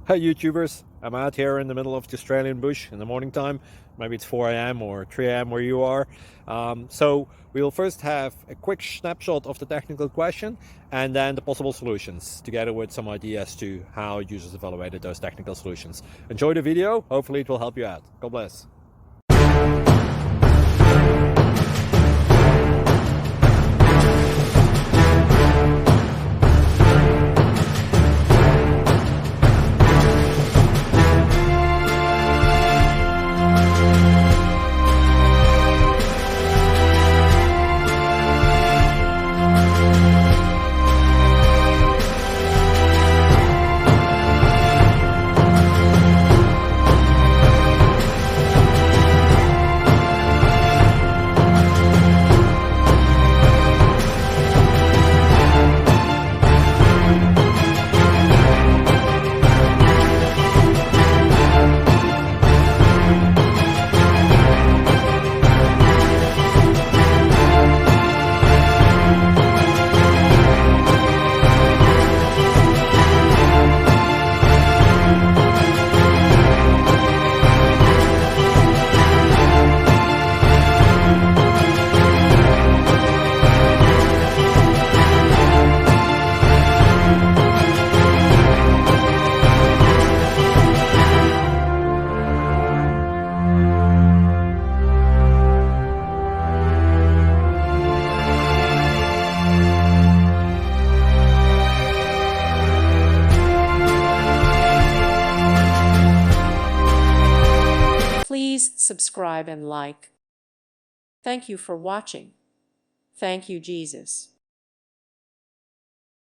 Hey YouTubers, I'm out here in the middle of the Australian bush in the morning time. Maybe it's 4 a.m. or 3 a.m. where you are. So we will first have a quick snapshot of the technical question and then the possible solutions, together with some ideas to how users evaluated those technical solutions. Enjoy the video, hopefully it will help you out. God bless. Please subscribe and like. Thank you for watching. Thank you, Jesus.